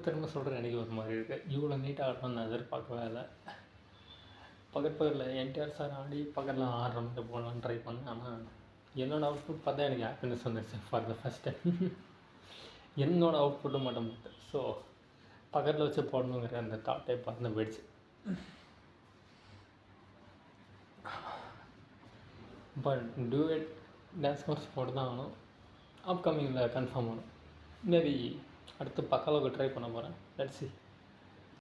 திரும்ப சொல்கிறேன், எனக்கு ஒரு மாதிரி இருக்குது. இவ்வளோ நீட்டாக ஆடணும்னு நான் எதிர்பார்க்கவே இல்லை. பகலில் என்டிஆர் சார் ஆடி பகலில் ஆடுற மாதிரி போகலான்னு ட்ரை பண்ணேன். ஆனால் என்னோடய அவுட்புட் பார்த்தா எனக்கு ஹாப்பினஸ் வந்துடுச்சு ஃபார் த ஃபஸ்ட் டைம். என்னோடய அவுட்புட்டும் மட்டும் பார்த்தேன். ஸோ பக்கத்தில் வச்சு போடணுங்கிற அந்த தாட்டே பறந்து போயிடுச்சு. பட் டூயட் டான்ஸ் கோர்ஸ் போட்டு தான் ஆகணும். அப்கமிங்கில் கன்ஃபார்ம் ஆகணும். மேபி அடுத்து பக்காவுக்கு ட்ரை பண்ண போகிறேன். Let's see.